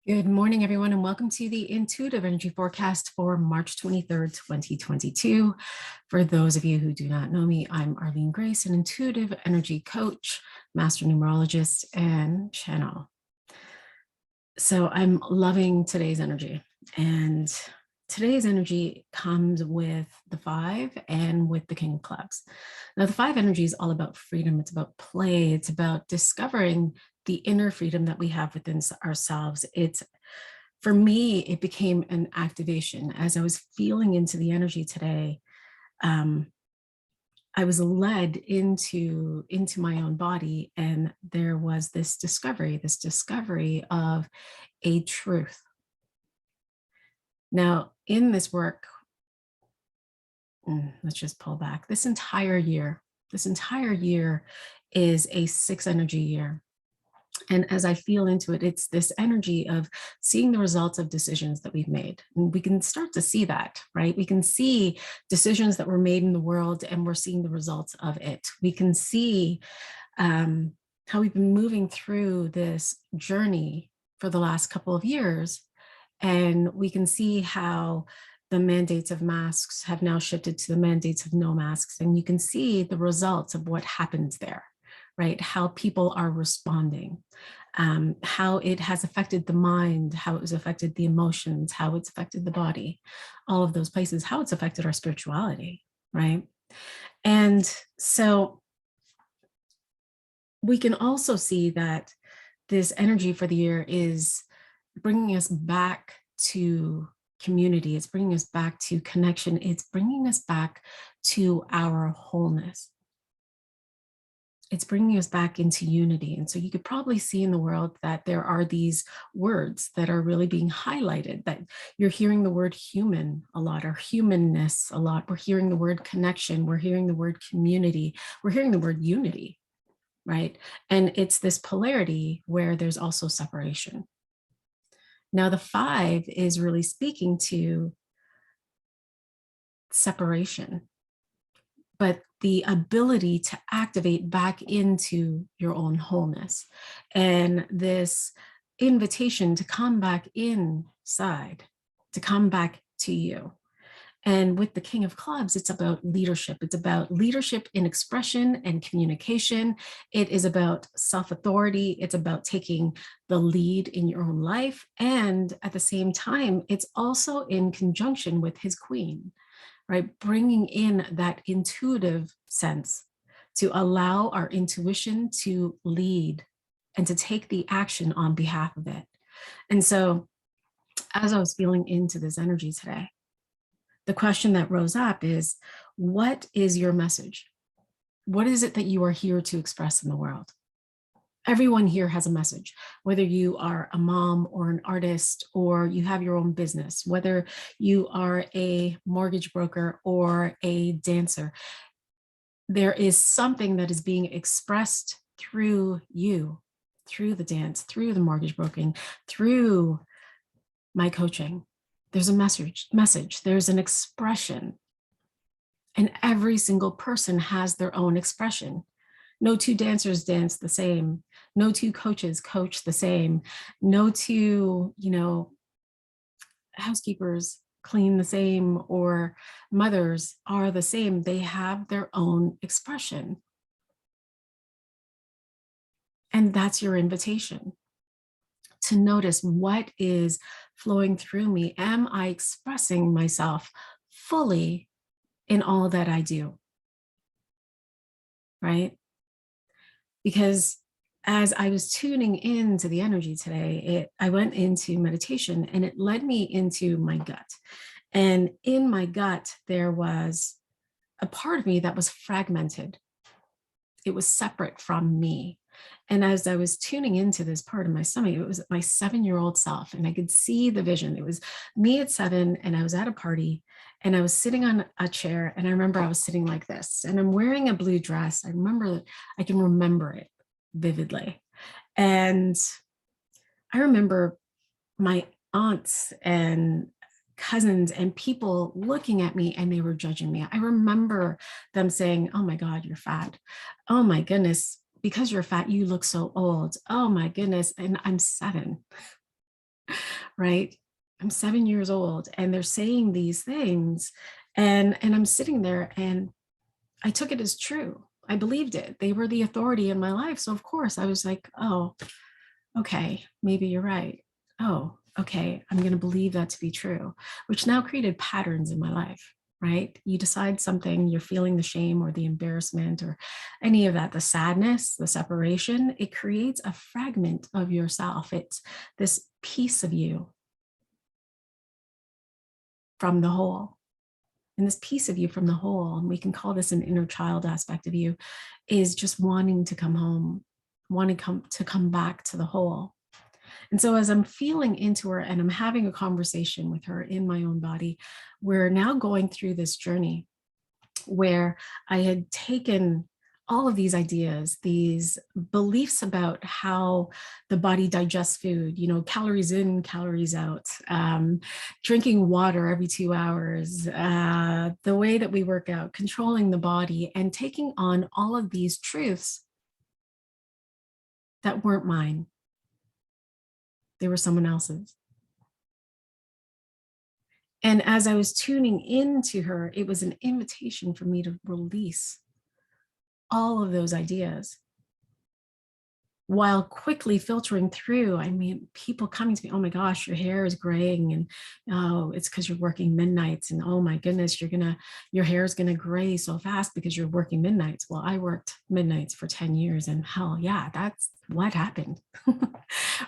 Good morning, everyone, and welcome to the Intuitive Energy Forecast for March 23rd, 2022. For those of you who do not know me, I'm Arlene Grace, an intuitive energy coach, master numerologist, and channel. So I'm loving today's energy. And today's energy comes with the 5 and with the King of Clubs. Now, the 5 energy is all about freedom. It's about play. It's about discovering the inner freedom that we have within ourselves. For me, it became an activation. As I was feeling into the energy today, I was led into my own body, and there was this discovery of a truth. Now, in this work, let's just pull back. This entire year is a 6 energy year. And as I feel into it, it's this energy of seeing the results of decisions that we've made. And we can start to see that, right? We can see decisions that were made in the world, and we're seeing the results of it. We can see how we've been moving through this journey for the last couple of years. And we can see how the mandates of masks have now shifted to the mandates of no masks. And you can see the results of what happens there, right? How people are responding, how it has affected the mind, how it has affected the emotions, how it's affected the body, all of those places, how it's affected our spirituality, right? And so we can also see that this energy for the year is bringing us back to community. It's bringing us back to connection. It's bringing us back to our wholeness. It's bringing us back into unity. And so you could probably see in the world that there are these words that are really being highlighted, that you're hearing the word human a lot, or humanness a lot. We're hearing the word connection. We're hearing the word community. We're hearing the word unity, right? And it's this polarity where there's also separation. Now, the 5 is really speaking to separation, but the ability to activate back into your own wholeness, and this invitation to come back inside, to come back to you. And with the King of Clubs, it's about leadership. It's about leadership in expression and communication. It is about self-authority. It's about taking the lead in your own life. And at the same time, it's also in conjunction with his queen, right? Bringing in that intuitive sense to allow our intuition to lead and to take the action on behalf of it. And so as I was feeling into this energy today, the question that rose up is, what is your message? What is it that you are here to express in the world? Everyone here has a message, whether you are a mom or an artist, or you have your own business, whether you are a mortgage broker or a dancer. There is something that is being expressed through you, through the dance, through the mortgage broking, through my coaching. There's a message, there's an expression, and every single person has their own expression. No 2 dancers dance the same. No 2 coaches coach the same. No 2, housekeepers clean the same, or mothers are the same. They have their own expression. And that's your invitation, to notice what is flowing through me. Am I expressing myself fully in all that I do? Right? Because as I was tuning into the energy today, I went into meditation, and it led me into my gut. And in my gut, there was a part of me that was fragmented. It was separate from me. And as I was tuning into this part of my stomach, it was my 7-year-old self, and I could see the vision. It was me at 7, and I was at a party, and I was sitting on a chair, and I remember I was sitting like this, and I'm wearing a blue dress. I can remember it vividly. And I remember my aunts and cousins and people looking at me, and they were judging me. I remember them saying, "Oh my God, you're fat. Oh my goodness, because you're fat, you look so old. Oh my goodness." And I'm 7. right? I'm 7 years old and they're saying these things, and I'm sitting there and I took it as true. I believed it. They were the authority in my life. So of course I was like, oh, okay, maybe you're right. Oh, okay, I'm going to believe that to be true, which now created patterns in my life, right? You decide something, you're feeling the shame or the embarrassment or any of that, the sadness, the separation, it creates a fragment of yourself. It's this piece of you from the whole. And this piece of you from the whole, and we can call this an inner child aspect of you, is just wanting to come home, wanting to come back to the whole. And so as I'm feeling into her and I'm having a conversation with her in my own body, we're now going through this journey where I had taken all of these ideas, these beliefs about how the body digests food, calories in, calories out, drinking water every 2 hours, the way that we work out, controlling the body, and taking on all of these truths that weren't mine. They were someone else's. And as I was tuning into her, it was an invitation for me to release all of those ideas while quickly filtering through. I mean, people coming to me, oh my gosh, your hair is graying, and oh, it's because you're working midnights, and oh my goodness, your hair is gonna gray so fast because you're working midnights. Well, I worked midnights for 10 years, and hell yeah, that's what happened.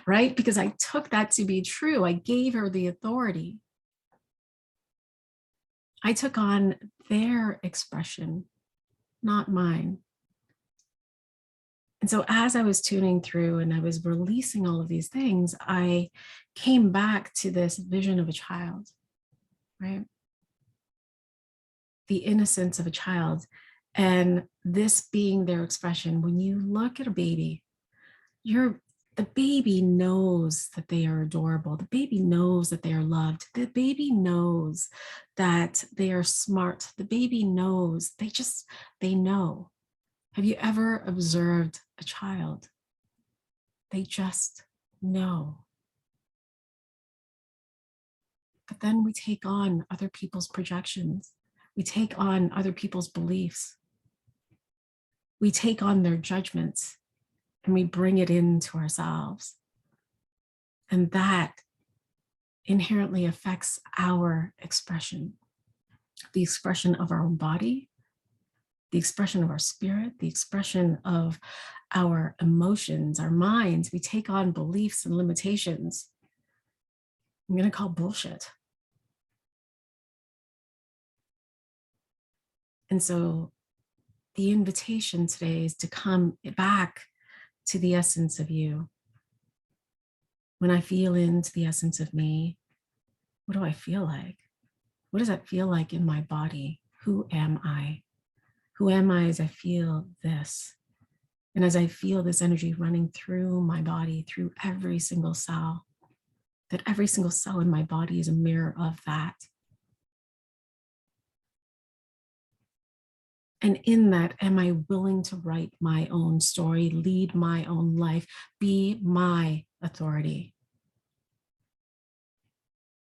Right? Because I took that to be true. I gave her the authority. I took on their expression, not mine. And so as I was tuning through and I was releasing all of these things, I came back to this vision of a child, right? The innocence of a child. And this being their expression. When you look at a baby, the baby knows that they are adorable. The baby knows that they are loved. The baby knows that they are smart. The baby knows, they know. Have you ever observed a child? They just know. But then we take on other people's projections. We take on other people's beliefs. We take on their judgments and we bring it into ourselves. And that inherently affects our expression, the expression of our own body, the expression of our spirit, the expression of our emotions, our minds. We take on beliefs and limitations I'm going to call bullshit. And so the invitation today is to come back to the essence of you. When I feel into the essence of me, what do I feel like? What does that feel like in my body? Who am I? Who am I as I feel this? And as I feel this energy running through my body, through every single cell, that every single cell in my body is a mirror of that. And in that, am I willing to write my own story, lead my own life, be my authority?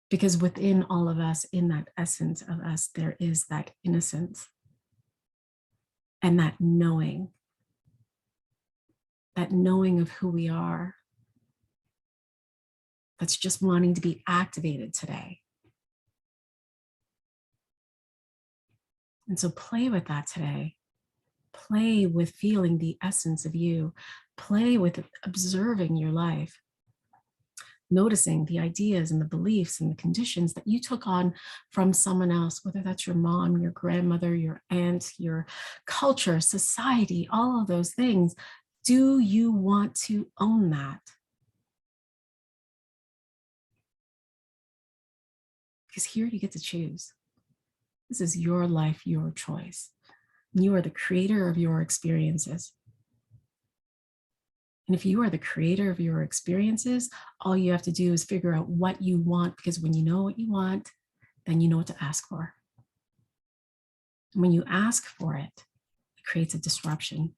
Because within all of us, in that essence of us, there is that innocence and that knowing of who we are, that's just wanting to be activated today. And so play with that today. Play with feeling the essence of you. Play with observing your life. Noticing the ideas and the beliefs and the conditions that you took on from someone else, whether that's your mom, your grandmother, your aunt, your culture, society, all of those things. Do you want to own that? Because here you get to choose. This is your life, your choice. You are the creator of your experiences. And if you are the creator of your experiences, all you have to do is figure out what you want, because when you know what you want, then you know what to ask for. And when you ask for it, it creates a disruption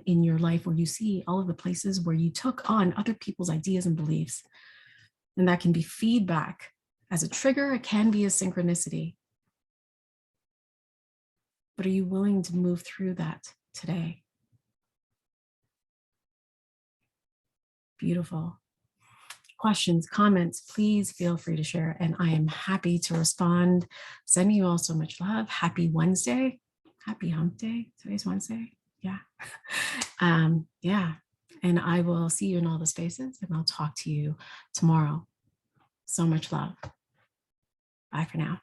in your life where you see all of the places where you took on other people's ideas and beliefs. And that can be feedback. As a trigger, it can be a synchronicity. But are you willing to move through that today? Beautiful. Questions, comments, please feel free to share. And I am happy to respond. Sending you all so much love. Happy Wednesday. Happy hump day. Today's Wednesday. Yeah. Yeah. And I will see you in all the spaces, and I'll talk to you tomorrow. So much love. Bye for now.